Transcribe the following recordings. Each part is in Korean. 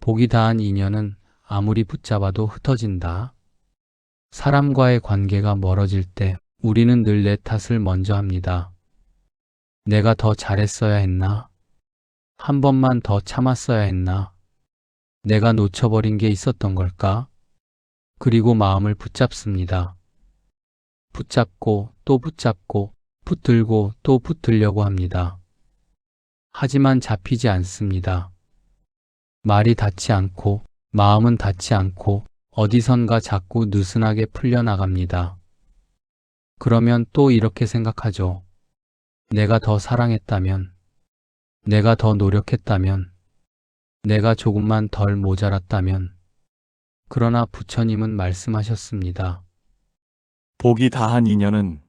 복이 다한 인연은 아무리 붙잡아도 흩어진다. 사람과의 관계가 멀어질 때 우리는 늘 내 탓을 먼저 합니다. 내가 더 잘했어야 했나? 한 번만 더 참았어야 했나? 내가 놓쳐버린 게 있었던 걸까? 그리고 마음을 붙잡습니다. 붙잡고 또 붙잡고 붙들고 또 붙들려고 합니다. 하지만 잡히지 않습니다. 말이 닿지 않고 마음은 닿지 않고 어디선가 자꾸 느슨하게 풀려나갑니다. 그러면 또 이렇게 생각하죠. 내가 더 사랑했다면, 내가 더 노력했다면, 내가 조금만 덜 모자랐다면. 그러나 부처님은 말씀하셨습니다. 복이 다한 인연은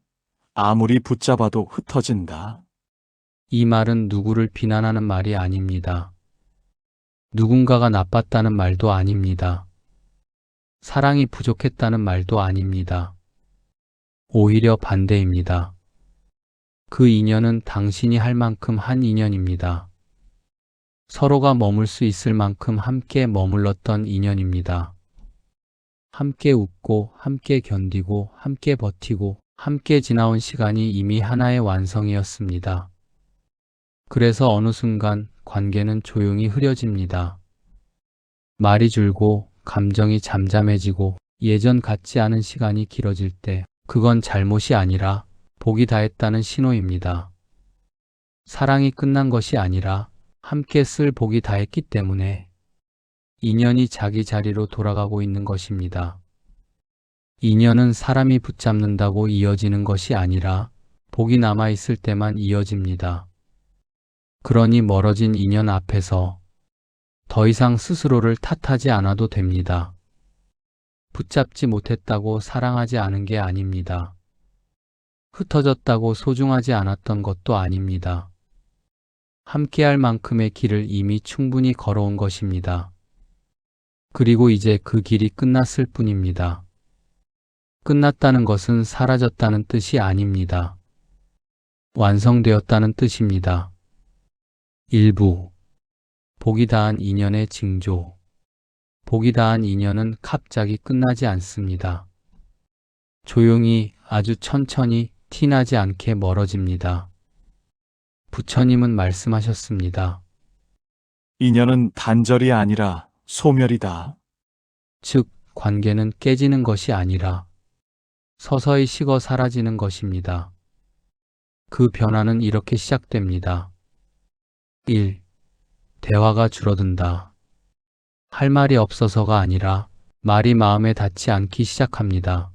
아무리 붙잡아도 흩어진다. 이 말은 누구를 비난하는 말이 아닙니다. 누군가가 나빴다는 말도 아닙니다. 사랑이 부족했다는 말도 아닙니다. 오히려 반대입니다. 그 인연은 당신이 할 만큼 한 인연입니다. 서로가 머물 수 있을 만큼 함께 머물렀던 인연입니다. 함께 웃고, 함께 견디고, 함께 버티고, 함께 지나온 시간이 이미 하나의 완성이었습니다. 그래서 어느 순간 관계는 조용히 흐려집니다. 말이 줄고, 감정이 잠잠해지고, 예전 같지 않은 시간이 길어질 때, 그건 잘못이 아니라 복이 다했다는 신호입니다. 사랑이 끝난 것이 아니라 함께 쓸 복이 다했기 때문에 인연이 자기 자리로 돌아가고 있는 것입니다. 인연은 사람이 붙잡는다고 이어지는 것이 아니라 복이 남아있을 때만 이어집니다. 그러니 멀어진 인연 앞에서 더 이상 스스로를 탓하지 않아도 됩니다. 붙잡지 못했다고 사랑하지 않은 게 아닙니다. 흩어졌다고 소중하지 않았던 것도 아닙니다. 함께할 만큼의 길을 이미 충분히 걸어온 것입니다. 그리고 이제 그 길이 끝났을 뿐입니다. 끝났다는 것은 사라졌다는 뜻이 아닙니다. 완성되었다는 뜻입니다. 일부 복이 다한 인연의 징조. 복이 다한 인연은 갑자기 끝나지 않습니다. 조용히 아주 천천히 티나지 않게 멀어집니다. 부처님은 말씀하셨습니다. 인연은 단절이 아니라 소멸이다. 즉, 관계는 깨지는 것이 아니라 서서히 식어 사라지는 것입니다. 그 변화는 이렇게 시작됩니다. 1. 대화가 줄어든다. 할 말이 없어서가 아니라 말이 마음에 닿지 않기 시작합니다.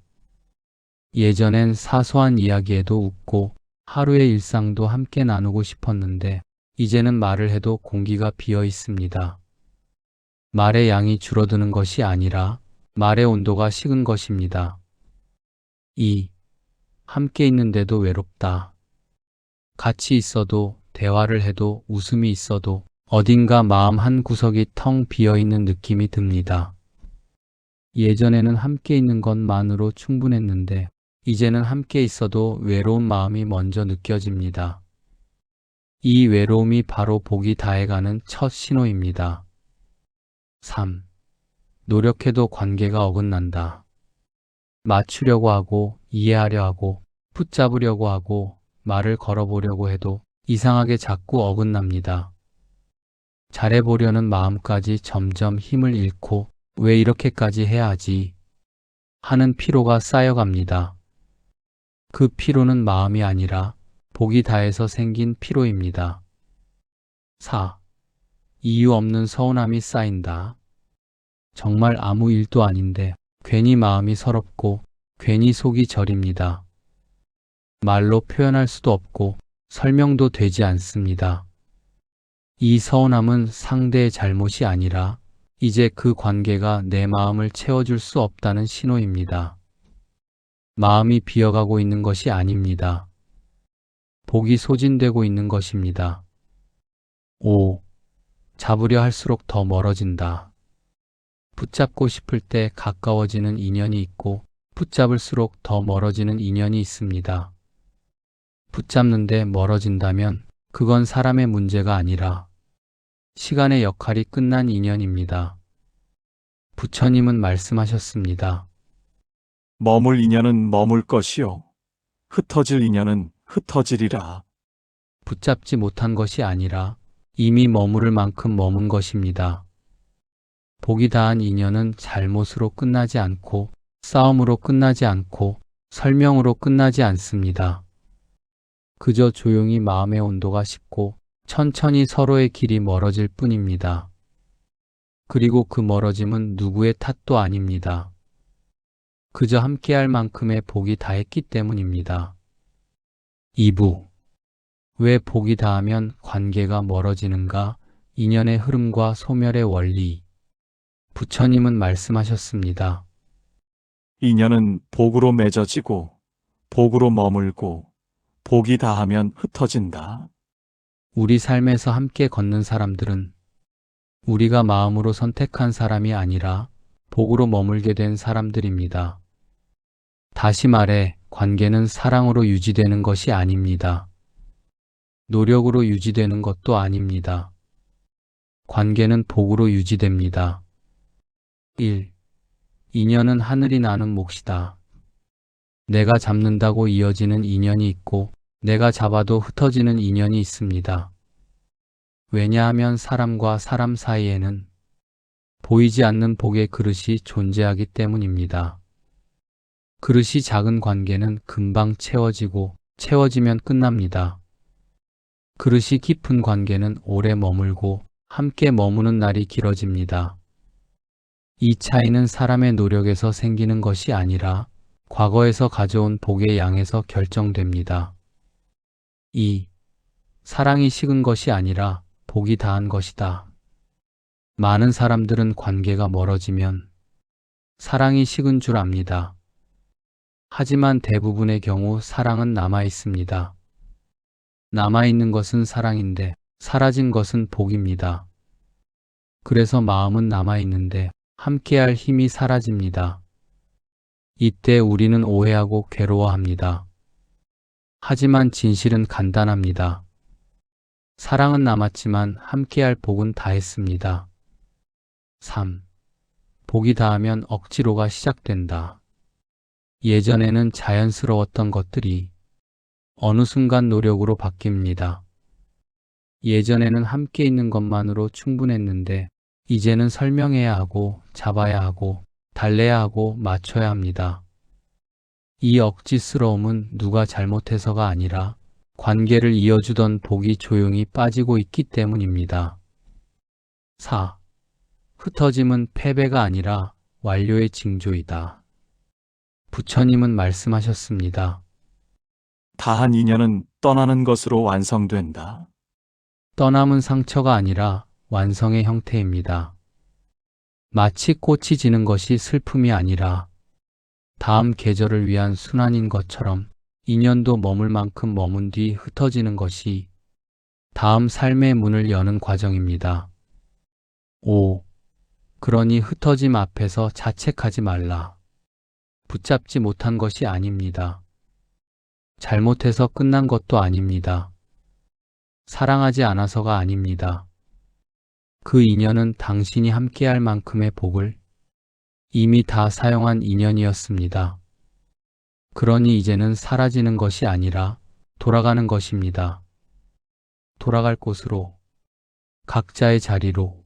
예전엔 사소한 이야기에도 웃고 하루의 일상도 함께 나누고 싶었는데 이제는 말을 해도 공기가 비어 있습니다. 말의 양이 줄어드는 것이 아니라 말의 온도가 식은 것입니다. 2. 함께 있는데도 외롭다. 같이 있어도 대화를 해도 웃음이 있어도 어딘가 마음 한 구석이 텅 비어 있는 느낌이 듭니다. 예전에는 함께 있는 것만으로 충분했는데 이제는 함께 있어도 외로운 마음이 먼저 느껴집니다. 이 외로움이 바로 복이 다해가는 첫 신호입니다. 3. 노력해도 관계가 어긋난다. 맞추려고 하고 이해하려 하고 붙잡으려고 하고 말을 걸어보려고 해도 이상하게 자꾸 어긋납니다. 잘해보려는 마음까지 점점 힘을 잃고 왜 이렇게까지 해야 하지? 하는 피로가 쌓여갑니다. 그 피로는 마음이 아니라 복이 다해서 생긴 피로입니다. 4. 이유 없는 서운함이 쌓인다. 정말 아무 일도 아닌데 괜히 마음이 서럽고 괜히 속이 저립니다. 말로 표현할 수도 없고 설명도 되지 않습니다. 이 서운함은 상대의 잘못이 아니라 이제 그 관계가 내 마음을 채워줄 수 없다는 신호입니다. 마음이 비어가고 있는 것이 아닙니다. 복이 소진되고 있는 것입니다. 5. 잡으려 할수록 더 멀어진다. 붙잡고 싶을 때 가까워지는 인연이 있고 붙잡을수록 더 멀어지는 인연이 있습니다. 붙잡는데 멀어진다면 그건 사람의 문제가 아니라 시간의 역할이 끝난 인연입니다. 부처님은 말씀하셨습니다. 머물 인연은 머물 것이요. 흩어질 인연은 흩어지리라. 붙잡지 못한 것이 아니라 이미 머무를 만큼 머문 것입니다. 복이 다한 인연은 잘못으로 끝나지 않고 싸움으로 끝나지 않고 설명으로 끝나지 않습니다. 그저 조용히 마음의 온도가 식고 천천히 서로의 길이 멀어질 뿐입니다. 그리고 그 멀어짐은 누구의 탓도 아닙니다. 그저 함께할 만큼의 복이 다했기 때문입니다. 2부. 왜 복이 다하면 관계가 멀어지는가? 인연의 흐름과 소멸의 원리. 부처님은 말씀하셨습니다. 인연은 복으로 맺어지고 복으로 머물고 복이 다하면 흩어진다. 우리 삶에서 함께 걷는 사람들은 우리가 마음으로 선택한 사람이 아니라 복으로 머물게 된 사람들입니다. 다시 말해, 관계는 사랑으로 유지되는 것이 아닙니다. 노력으로 유지되는 것도 아닙니다. 관계는 복으로 유지됩니다. 1. 인연은 하늘이 나는 몫이다. 내가 잡는다고 이어지는 인연이 있고 내가 잡아도 흩어지는 인연이 있습니다. 왜냐하면 사람과 사람 사이에는 보이지 않는 복의 그릇이 존재하기 때문입니다. 그릇이 작은 관계는 금방 채워지고 채워지면 끝납니다. 그릇이 깊은 관계는 오래 머물고 함께 머무는 날이 길어집니다. 이 차이는 사람의 노력에서 생기는 것이 아니라 과거에서 가져온 복의 양에서 결정됩니다. 2. 사랑이 식은 것이 아니라 복이 다한 것이다. 많은 사람들은 관계가 멀어지면 사랑이 식은 줄 압니다. 하지만 대부분의 경우 사랑은 남아 있습니다. 남아있는 것은 사랑인데 사라진 것은 복입니다. 그래서 마음은 남아있는데 함께할 힘이 사라집니다. 이때 우리는 오해하고 괴로워합니다. 하지만 진실은 간단합니다. 사랑은 남았지만 함께할 복은 다했습니다. 3. 복이 다하면 억지로가 시작된다. 예전에는 자연스러웠던 것들이 어느 순간 노력으로 바뀝니다. 예전에는 함께 있는 것만으로 충분했는데 이제는 설명해야 하고 잡아야 하고 달래야 하고 맞춰야 합니다. 이 억지스러움은 누가 잘못해서가 아니라 관계를 이어주던 복이 조용히 빠지고 있기 때문입니다. 4. 흩어짐은 패배가 아니라 완료의 징조이다. 부처님은 말씀하셨습니다. 다한 인연은 떠나는 것으로 완성된다. 떠남은 상처가 아니라 완성의 형태입니다. 마치 꽃이 지는 것이 슬픔이 아니라 다음 계절을 위한 순환인 것처럼 인연도 머물 만큼 머문 뒤 흩어지는 것이 다음 삶의 문을 여는 과정입니다. 5. 그러니 흩어짐 앞에서 자책하지 말라. 붙잡지 못한 것이 아닙니다. 잘못해서 끝난 것도 아닙니다. 사랑하지 않아서가 아닙니다. 그 인연은 당신이 함께할 만큼의 복을 이미 다 사용한 인연이었습니다. 그러니 이제는 사라지는 것이 아니라 돌아가는 것입니다. 돌아갈 곳으로, 각자의 자리로,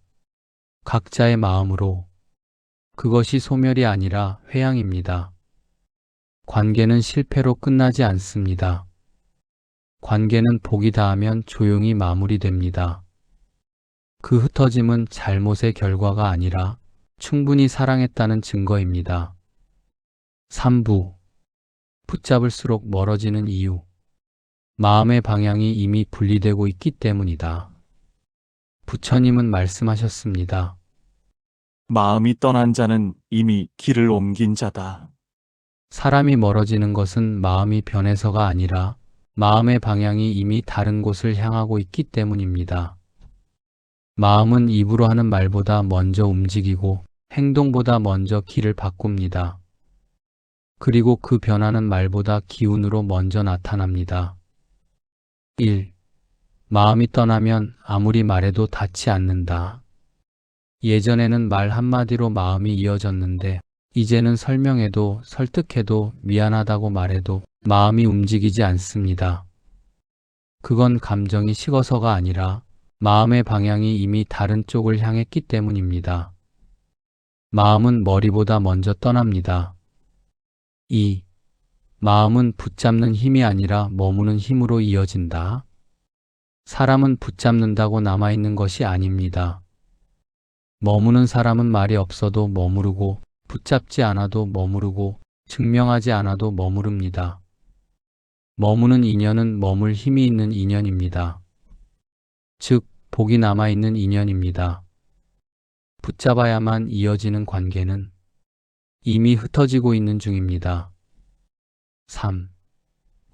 각자의 마음으로. 그것이 소멸이 아니라 회양입니다. 관계는 실패로 끝나지 않습니다. 관계는 복이 닿으면 조용히 마무리됩니다. 그 흩어짐은 잘못의 결과가 아니라 충분히 사랑했다는 증거입니다. 3부. 붙잡을수록 멀어지는 이유. 마음의 방향이 이미 분리되고 있기 때문이다. 부처님은 말씀하셨습니다. 마음이 떠난 자는 이미 길을 옮긴 자다. 사람이 멀어지는 것은 마음이 변해서가 아니라 마음의 방향이 이미 다른 곳을 향하고 있기 때문입니다. 마음은 입으로 하는 말보다 먼저 움직이고 행동보다 먼저 길을 바꿉니다. 그리고 그 변화는 말보다 기운으로 먼저 나타납니다. 1. 마음이 떠나면 아무리 말해도 닿지 않는다. 예전에는 말 한마디로 마음이 이어졌는데 이제는 설명해도 설득해도 미안하다고 말해도 마음이 움직이지 않습니다. 그건 감정이 식어서가 아니라 마음의 방향이 이미 다른 쪽을 향했기 때문입니다. 마음은 머리보다 먼저 떠납니다. 2. 마음은 붙잡는 힘이 아니라 머무는 힘으로 이어진다. 사람은 붙잡는다고 남아있는 것이 아닙니다. 머무는 사람은 말이 없어도 머무르고 붙잡지 않아도 머무르고 증명하지 않아도 머무릅니다. 머무는 인연은 머물 힘이 있는 인연입니다. 즉, 복이 남아있는 인연입니다. 붙잡아야만 이어지는 관계는 이미 흩어지고 있는 중입니다. 3.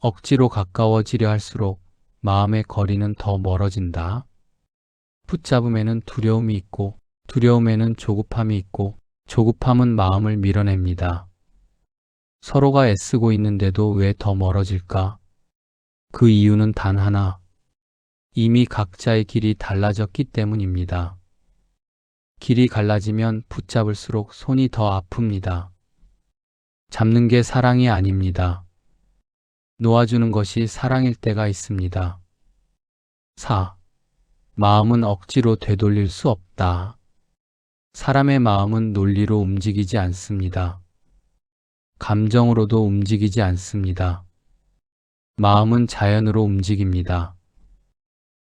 억지로 가까워지려 할수록 마음의 거리는 더 멀어진다. 붙잡음에는 두려움이 있고 두려움에는 조급함이 있고 조급함은 마음을 밀어냅니다. 서로가 애쓰고 있는데도 왜 더 멀어질까? 그 이유는 단 하나. 이미 각자의 길이 달라졌기 때문입니다. 길이 갈라지면 붙잡을수록 손이 더 아픕니다. 잡는 게 사랑이 아닙니다. 놓아주는 것이 사랑일 때가 있습니다. 4. 마음은 억지로 되돌릴 수 없다. 사람의 마음은 논리로 움직이지 않습니다. 감정으로도 움직이지 않습니다. 마음은 자연으로 움직입니다.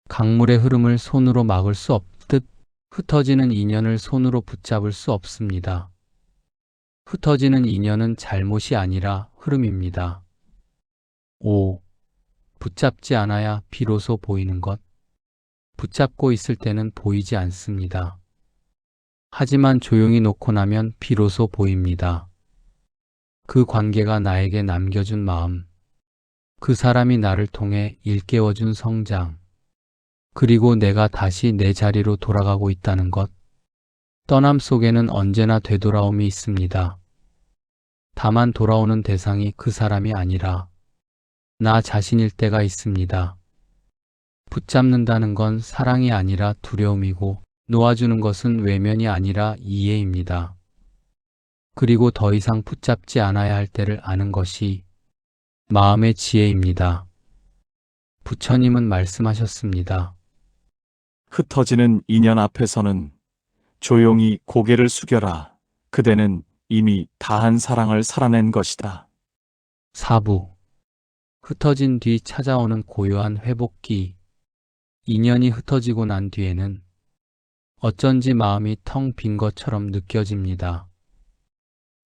강물의 흐름을 손으로 막을 수 없듯 흩어지는 인연을 손으로 붙잡을 수 없습니다. 흩어지는 인연은 잘못이 아니라 흐름입니다. 5. 붙잡지 않아야 비로소 보이는 것. 붙잡고 있을 때는 보이지 않습니다. 하지만 조용히 놓고 나면 비로소 보입니다. 그 관계가 나에게 남겨준 마음, 그 사람이 나를 통해 일깨워준 성장, 그리고 내가 다시 내 자리로 돌아가고 있다는 것. 떠남 속에는 언제나 되돌아옴이 있습니다. 다만 돌아오는 대상이 그 사람이 아니라 나 자신일 때가 있습니다. 붙잡는다는 건 사랑이 아니라 두려움이고 놓아주는 것은 외면이 아니라 이해입니다. 그리고 더 이상 붙잡지 않아야 할 때를 아는 것이 마음의 지혜입니다. 부처님은 말씀하셨습니다. 흩어지는 인연 앞에서는 조용히 고개를 숙여라. 그대는 이미 다한 사랑을 살아낸 것이다. 4부. 흩어진 뒤 찾아오는 고요한 회복기. 인연이 흩어지고 난 뒤에는 어쩐지 마음이 텅 빈 것처럼 느껴집니다.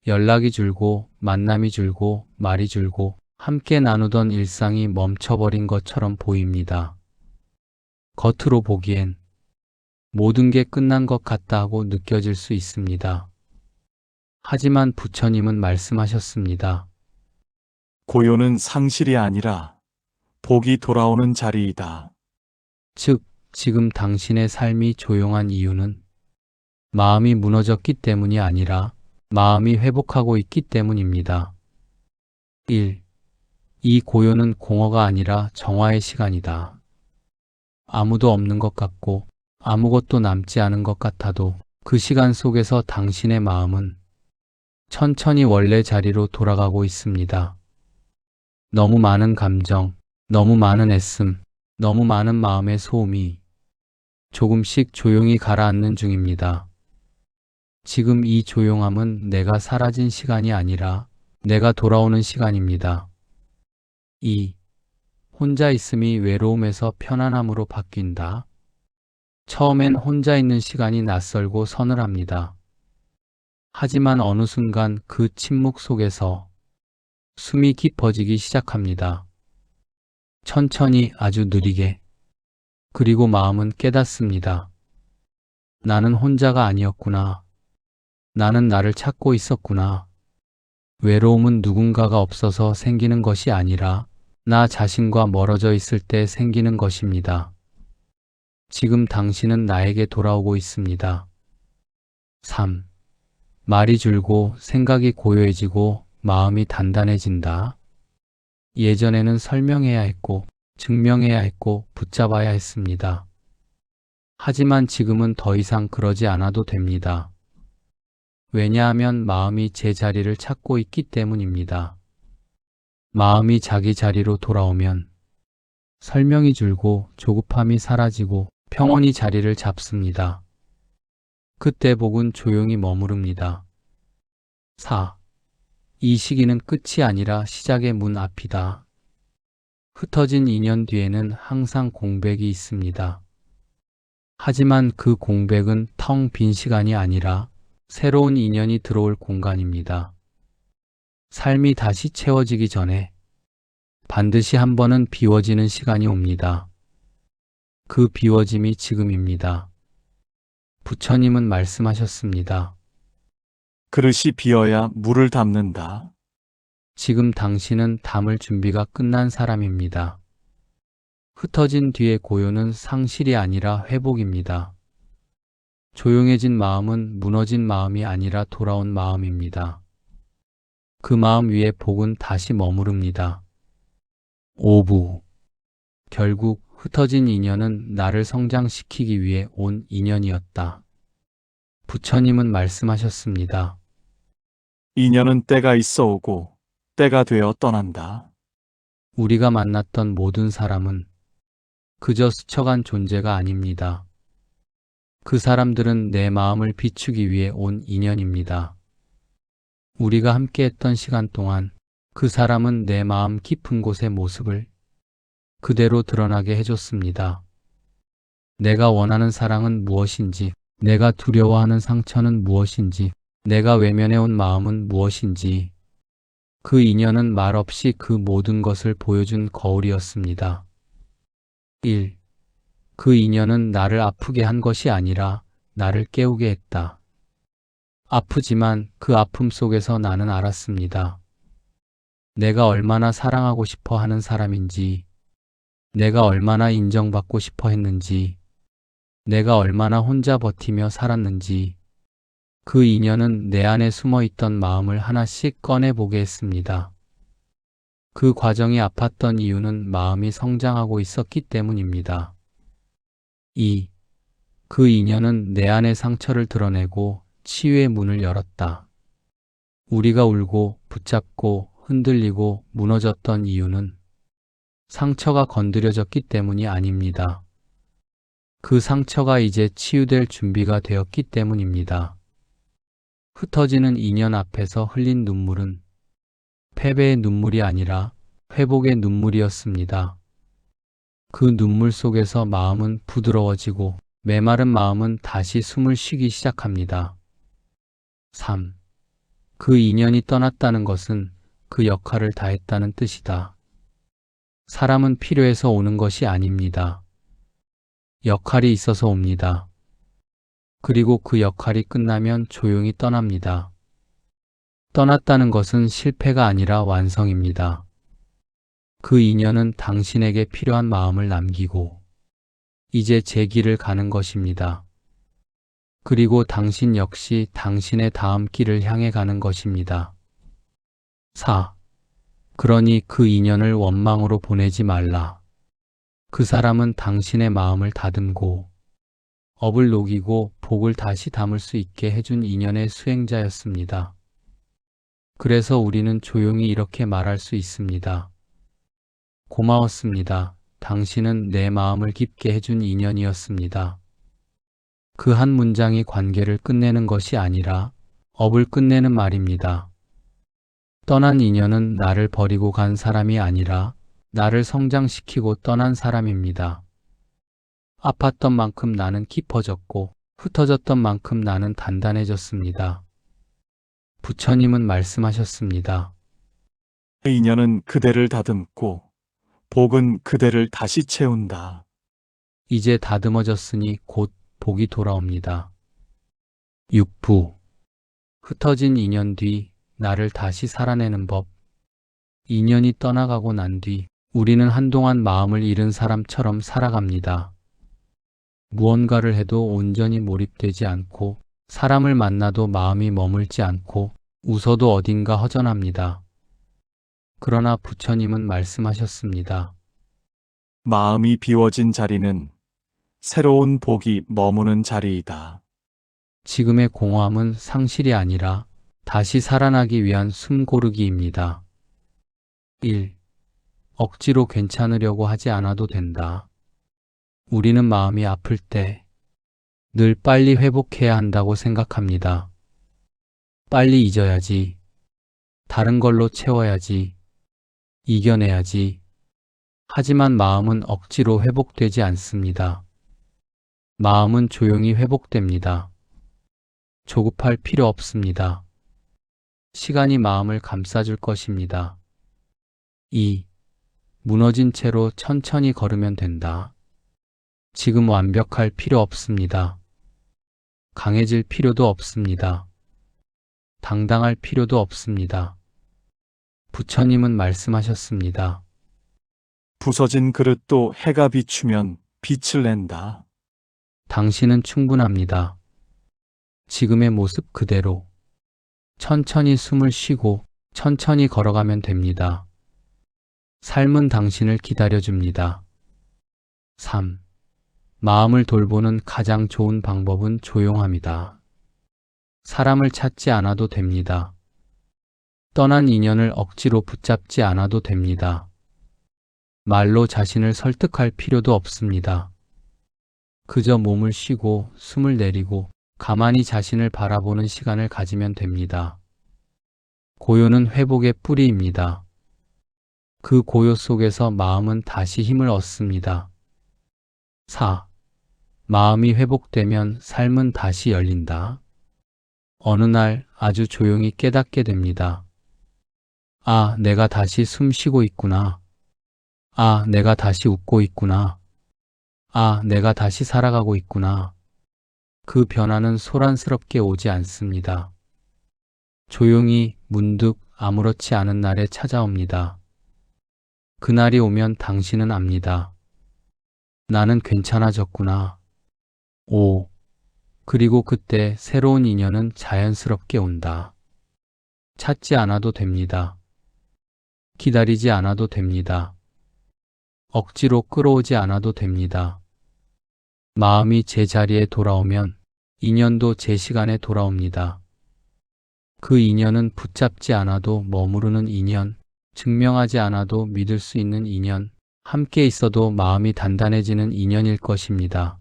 연락이 줄고 만남이 줄고 말이 줄고 함께 나누던 일상이 멈춰버린 것처럼 보입니다. 겉으로 보기엔 모든 게 끝난 것 같다 하고 느껴질 수 있습니다. 하지만 부처님은 말씀하셨습니다. 고요는 상실이 아니라 복이 돌아오는 자리이다. 즉, 지금 당신의 삶이 조용한 이유는 마음이 무너졌기 때문이 아니라 마음이 회복하고 있기 때문입니다. 1. 이 고요는 공허가 아니라 정화의 시간이다. 아무도 없는 것 같고 아무것도 남지 않은 것 같아도 그 시간 속에서 당신의 마음은 천천히 원래 자리로 돌아가고 있습니다. 너무 많은 감정, 너무 많은 애씀, 너무 많은 마음의 소음이 조금씩 조용히 가라앉는 중입니다. 지금 이 조용함은 내가 사라진 시간이 아니라 내가 돌아오는 시간입니다. 2. 혼자 있음이 외로움에서 편안함으로 바뀐다. 처음엔 혼자 있는 시간이 낯설고 서늘합니다. 하지만 어느 순간 그 침묵 속에서 숨이 깊어지기 시작합니다. 천천히 아주 느리게. 그리고 마음은 깨닫습니다. 나는 혼자가 아니었구나. 나는 나를 찾고 있었구나. 외로움은 누군가가 없어서 생기는 것이 아니라 나 자신과 멀어져 있을 때 생기는 것입니다. 지금 당신은 나에게 돌아오고 있습니다. 3. 말이 줄고 생각이 고요해지고 마음이 단단해진다. 예전에는 설명해야 했고 증명해야 했고 붙잡아야 했습니다. 하지만 지금은 더 이상 그러지 않아도 됩니다. 왜냐하면 마음이 제 자리를 찾고 있기 때문입니다. 마음이 자기 자리로 돌아오면 설명이 줄고 조급함이 사라지고 평온이 자리를 잡습니다. 그때 복은 조용히 머무릅니다. 4. 이 시기는 끝이 아니라 시작의 문 앞이다. 흩어진 인연 뒤에는 항상 공백이 있습니다. 하지만 그 공백은 텅 빈 시간이 아니라 새로운 인연이 들어올 공간입니다. 삶이 다시 채워지기 전에 반드시 한 번은 비워지는 시간이 옵니다. 그 비워짐이 지금입니다. 부처님은 말씀하셨습니다. 그릇이 비어야 물을 담는다. 지금 당신은 담을 준비가 끝난 사람입니다. 흩어진 뒤의 고요는 상실이 아니라 회복입니다. 조용해진 마음은 무너진 마음이 아니라 돌아온 마음입니다. 그 마음 위에 복은 다시 머무릅니다. 5부. 결국 흩어진 인연은 나를 성장시키기 위해 온 인연이었다. 부처님은 말씀하셨습니다. 인연은 때가 있어 오고 때가 되어 떠난다. 우리가 만났던 모든 사람은 그저 스쳐간 존재가 아닙니다. 그 사람들은 내 마음을 비추기 위해 온 인연입니다. 우리가 함께했던 시간 동안 그 사람은 내 마음 깊은 곳의 모습을 그대로 드러나게 해줬습니다. 내가 원하는 사랑은 무엇인지, 내가 두려워하는 상처는 무엇인지, 내가 외면해온 마음은 무엇인지, 그 인연은 말없이 그 모든 것을 보여준 거울이었습니다. 1. 그 인연은 나를 아프게 한 것이 아니라 나를 깨우게 했다. 아프지만 그 아픔 속에서 나는 알았습니다. 내가 얼마나 사랑하고 싶어 하는 사람인지, 내가 얼마나 인정받고 싶어 했는지, 내가 얼마나 혼자 버티며 살았는지, 그 인연은 내 안에 숨어 있던 마음을 하나씩 꺼내보게 했습니다. 그 과정이 아팠던 이유는 마음이 성장하고 있었기 때문입니다. 2. 그 인연은 내 안의 상처를 드러내고 치유의 문을 열었다. 우리가 울고 붙잡고 흔들리고 무너졌던 이유는 상처가 건드려졌기 때문이 아닙니다. 그 상처가 이제 치유될 준비가 되었기 때문입니다. 흩어지는 인연 앞에서 흘린 눈물은 패배의 눈물이 아니라 회복의 눈물이었습니다. 그 눈물 속에서 마음은 부드러워지고 메마른 마음은 다시 숨을 쉬기 시작합니다. 3. 그 인연이 떠났다는 것은 그 역할을 다했다는 뜻이다. 사람은 필요해서 오는 것이 아닙니다. 역할이 있어서 옵니다. 그리고 그 역할이 끝나면 조용히 떠납니다. 떠났다는 것은 실패가 아니라 완성입니다. 그 인연은 당신에게 필요한 마음을 남기고 이제 제 길을 가는 것입니다. 그리고 당신 역시 당신의 다음 길을 향해 가는 것입니다. 4. 그러니 그 인연을 원망으로 보내지 말라. 그 사람은 당신의 마음을 다듬고 업을 녹이고 복을 다시 담을 수 있게 해준 인연의 수행자였습니다. 그래서 우리는 조용히 이렇게 말할 수 있습니다. 고마웠습니다. 당신은 내 마음을 깊게 해준 인연이었습니다. 그 한 문장이 관계를 끝내는 것이 아니라 업을 끝내는 말입니다. 떠난 인연은 나를 버리고 간 사람이 아니라 나를 성장시키고 떠난 사람입니다. 아팠던 만큼 나는 깊어졌고 흩어졌던 만큼 나는 단단해졌습니다. 부처님은 말씀하셨습니다. 인연은 그대를 다듬고 복은 그대를 다시 채운다. 이제 다듬어졌으니 곧 복이 돌아옵니다. 6부. 흩어진 인연 뒤 나를 다시 살아내는 법. 인연이 떠나가고 난 뒤 우리는 한동안 마음을 잃은 사람처럼 살아갑니다. 무언가를 해도 온전히 몰입되지 않고 사람을 만나도 마음이 머물지 않고 웃어도 어딘가 허전합니다. 그러나 부처님은 말씀하셨습니다. 마음이 비워진 자리는 새로운 복이 머무는 자리이다. 지금의 공허함은 상실이 아니라 다시 살아나기 위한 숨고르기입니다. 1. 억지로 괜찮으려고 하지 않아도 된다. 우리는 마음이 아플 때 늘 빨리 회복해야 한다고 생각합니다. 빨리 잊어야지. 다른 걸로 채워야지. 이겨내야지. 하지만 마음은 억지로 회복되지 않습니다. 마음은 조용히 회복됩니다. 조급할 필요 없습니다. 시간이 마음을 감싸줄 것입니다. 2. 무너진 채로 천천히 걸으면 된다. 지금 완벽할 필요 없습니다. 강해질 필요도 없습니다. 당당할 필요도 없습니다. 부처님은 말씀하셨습니다. 부서진 그릇도 해가 비추면 빛을 낸다. 당신은 충분합니다. 지금의 모습 그대로 천천히 숨을 쉬고 천천히 걸어가면 됩니다. 삶은 당신을 기다려줍니다. 3. 마음을 돌보는 가장 좋은 방법은 조용함이다. 사람을 찾지 않아도 됩니다. 떠난 인연을 억지로 붙잡지 않아도 됩니다. 말로 자신을 설득할 필요도 없습니다. 그저 몸을 쉬고 숨을 내리고 가만히 자신을 바라보는 시간을 가지면 됩니다. 고요는 회복의 뿌리입니다. 그 고요 속에서 마음은 다시 힘을 얻습니다. 4. 마음이 회복되면 삶은 다시 열린다. 어느 날 아주 조용히 깨닫게 됩니다. 아, 내가 다시 숨 쉬고 있구나. 아, 내가 다시 웃고 있구나. 아, 내가 다시 살아가고 있구나. 그 변화는 소란스럽게 오지 않습니다. 조용히 문득 아무렇지 않은 날에 찾아옵니다. 그날이 오면 당신은 압니다. 나는 괜찮아졌구나. 오. 그리고 그때 새로운 인연은 자연스럽게 온다. 찾지 않아도 됩니다. 기다리지 않아도 됩니다. 억지로 끌어오지 않아도 됩니다. 마음이 제 자리에 돌아오면 인연도 제 시간에 돌아옵니다. 그 인연은 붙잡지 않아도 머무르는 인연, 증명하지 않아도 믿을 수 있는 인연, 함께 있어도 마음이 단단해지는 인연일 것입니다.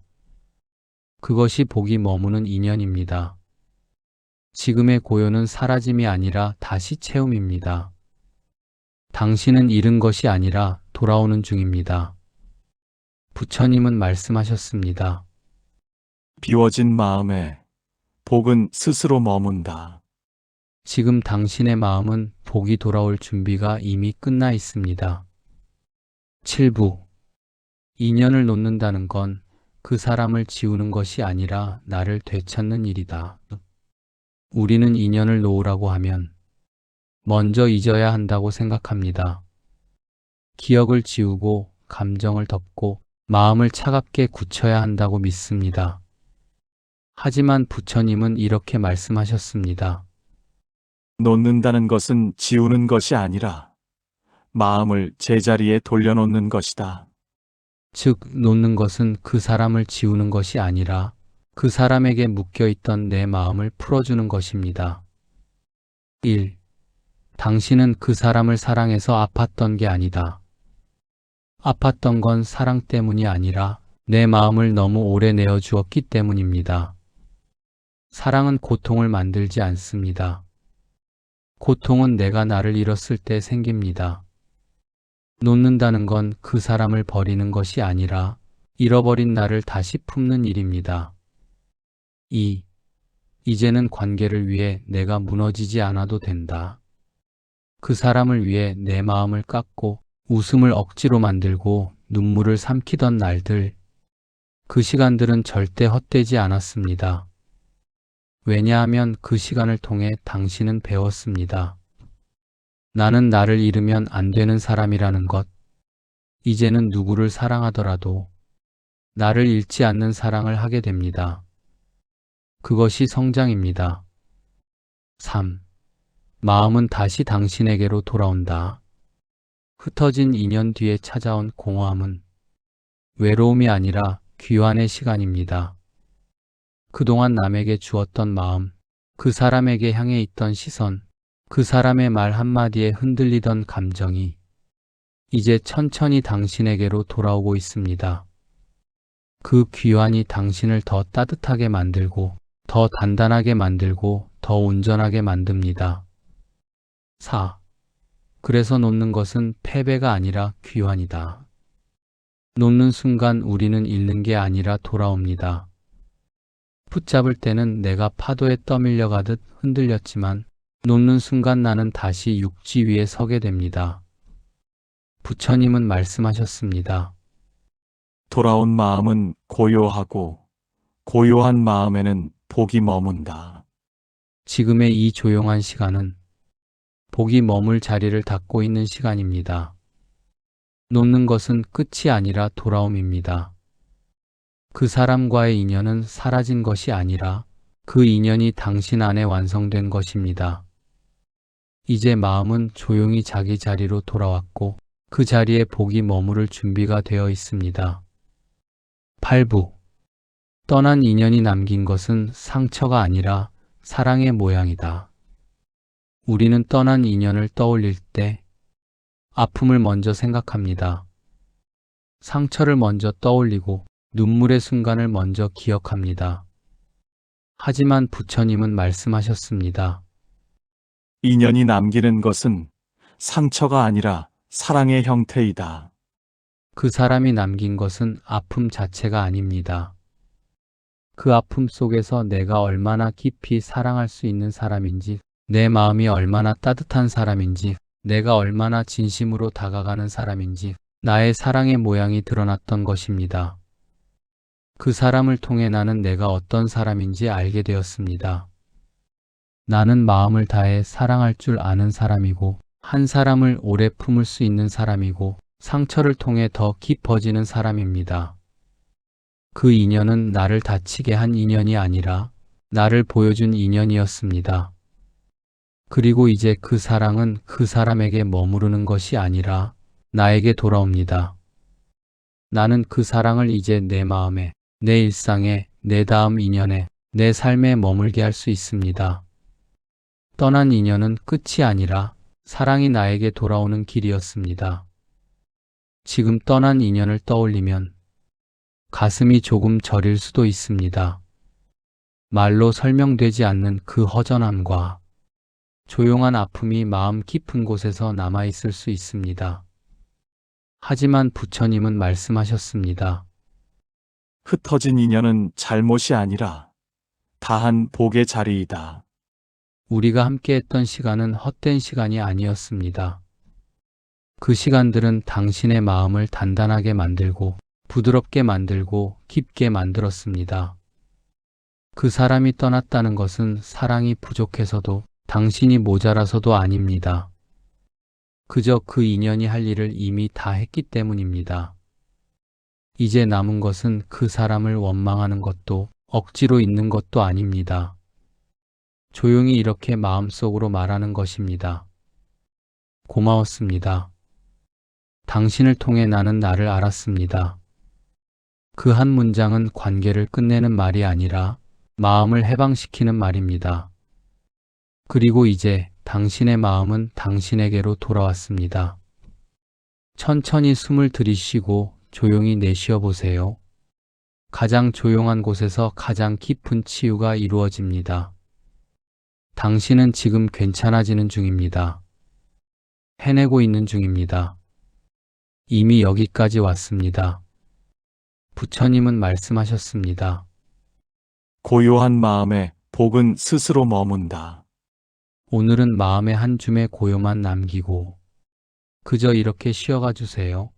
그것이 복이 머무는 인연입니다. 지금의 고요는 사라짐이 아니라 다시 채움입니다. 당신은 잃은 것이 아니라 돌아오는 중입니다. 부처님은 말씀하셨습니다. 비워진 마음에 복은 스스로 머문다. 지금 당신의 마음은 복이 돌아올 준비가 이미 끝나 있습니다. 7부. 인연을 놓는다는 건 그 사람을 지우는 것이 아니라 나를 되찾는 일이다. 우리는 인연을 놓으라고 하면 먼저 잊어야 한다고 생각합니다. 기억을 지우고 감정을 덮고 마음을 차갑게 굳혀야 한다고 믿습니다. 하지만 부처님은 이렇게 말씀하셨습니다. 놓는다는 것은 지우는 것이 아니라 마음을 제자리에 돌려놓는 것이다. 즉, 놓는 것은 그 사람을 지우는 것이 아니라 그 사람에게 묶여있던 내 마음을 풀어주는 것입니다. 1. 당신은 그 사람을 사랑해서 아팠던 게 아니다. 아팠던 건 사랑 때문이 아니라 내 마음을 너무 오래 내어주었기 때문입니다. 사랑은 고통을 만들지 않습니다. 고통은 내가 나를 잃었을 때 생깁니다. 놓는다는 건 그 사람을 버리는 것이 아니라 잃어버린 나를 다시 품는 일입니다. 2. 이제는 관계를 위해 내가 무너지지 않아도 된다. 그 사람을 위해 내 마음을 깎고 웃음을 억지로 만들고 눈물을 삼키던 날들, 그 시간들은 절대 헛되지 않았습니다. 왜냐하면 그 시간을 통해 당신은 배웠습니다. 나는 나를 잃으면 안 되는 사람이라는 것. 이제는 누구를 사랑하더라도 나를 잃지 않는 사랑을 하게 됩니다. 그것이 성장입니다. 3. 마음은 다시 당신에게로 돌아온다. 흩어진 인연 뒤에 찾아온 공허함은 외로움이 아니라 귀환의 시간입니다. 그동안 남에게 주었던 마음, 그 사람에게 향해 있던 시선, 그 사람의 말 한마디에 흔들리던 감정이 이제 천천히 당신에게로 돌아오고 있습니다. 그 귀환이 당신을 더 따뜻하게 만들고, 더 단단하게 만들고, 더 온전하게 만듭니다. 4. 그래서 놓는 것은 패배가 아니라 귀환이다. 놓는 순간 우리는 잃는 게 아니라 돌아옵니다. 붙잡을 때는 내가 파도에 떠밀려 가듯 흔들렸지만 놓는 순간 나는 다시 육지 위에 서게 됩니다. 부처님은 말씀하셨습니다. 돌아온 마음은 고요하고 고요한 마음에는 복이 머문다. 지금의 이 조용한 시간은 복이 머물 자리를 닫고 있는 시간입니다. 놓는 것은 끝이 아니라 돌아옴입니다. 그 사람과의 인연은 사라진 것이 아니라 그 인연이 당신 안에 완성된 것입니다. 이제 마음은 조용히 자기 자리로 돌아왔고 그 자리에 복이 머무를 준비가 되어 있습니다. 8부. 떠난 인연이 남긴 것은 상처가 아니라 사랑의 모양이다. 우리는 떠난 인연을 떠올릴 때 아픔을 먼저 생각합니다. 상처를 먼저 떠올리고 눈물의 순간을 먼저 기억합니다. 하지만 부처님은 말씀하셨습니다. 인연이 남기는 것은 상처가 아니라 사랑의 형태이다. 그 사람이 남긴 것은 아픔 자체가 아닙니다. 그 아픔 속에서 내가 얼마나 깊이 사랑할 수 있는 사람인지, 내 마음이 얼마나 따뜻한 사람인지, 내가 얼마나 진심으로 다가가는 사람인지, 나의 사랑의 모양이 드러났던 것입니다. 그 사람을 통해 나는 내가 어떤 사람인지 알게 되었습니다. 나는 마음을 다해 사랑할 줄 아는 사람이고, 한 사람을 오래 품을 수 있는 사람이고, 상처를 통해 더 깊어지는 사람입니다. 그 인연은 나를 다치게 한 인연이 아니라 나를 보여준 인연이었습니다. 그리고 이제 그 사랑은 그 사람에게 머무르는 것이 아니라 나에게 돌아옵니다. 나는 그 사랑을 이제 내 마음에, 내 일상에, 내 다음 인연에, 내 삶에 머물게 할 수 있습니다. 떠난 인연은 끝이 아니라 사랑이 나에게 돌아오는 길이었습니다. 지금 떠난 인연을 떠올리면 가슴이 조금 저릴 수도 있습니다. 말로 설명되지 않는 그 허전함과 조용한 아픔이 마음 깊은 곳에서 남아있을 수 있습니다. 하지만 부처님은 말씀하셨습니다. 흩어진 인연은 잘못이 아니라 다한 복의 자리이다. 우리가 함께했던 시간은 헛된 시간이 아니었습니다. 그 시간들은 당신의 마음을 단단하게 만들고 부드럽게 만들고 깊게 만들었습니다. 그 사람이 떠났다는 것은 사랑이 부족해서도 당신이 모자라서도 아닙니다. 그저 그 인연이 할 일을 이미 다 했기 때문입니다. 이제 남은 것은 그 사람을 원망하는 것도 억지로 있는 것도 아닙니다. 조용히 이렇게 마음속으로 말하는 것입니다. 고마웠습니다. 당신을 통해 나는 나를 알았습니다. 그 한 문장은 관계를 끝내는 말이 아니라 마음을 해방시키는 말입니다. 그리고 이제 당신의 마음은 당신에게로 돌아왔습니다. 천천히 숨을 들이쉬고 조용히 내쉬어 보세요. 가장 조용한 곳에서 가장 깊은 치유가 이루어집니다. 당신은 지금 괜찮아지는 중입니다. 해내고 있는 중입니다. 이미 여기까지 왔습니다. 부처님은 말씀하셨습니다. 고요한 마음에 복은 스스로 머문다. 오늘은 마음의 한 줌의 고요만 남기고 그저 이렇게 쉬어가 주세요.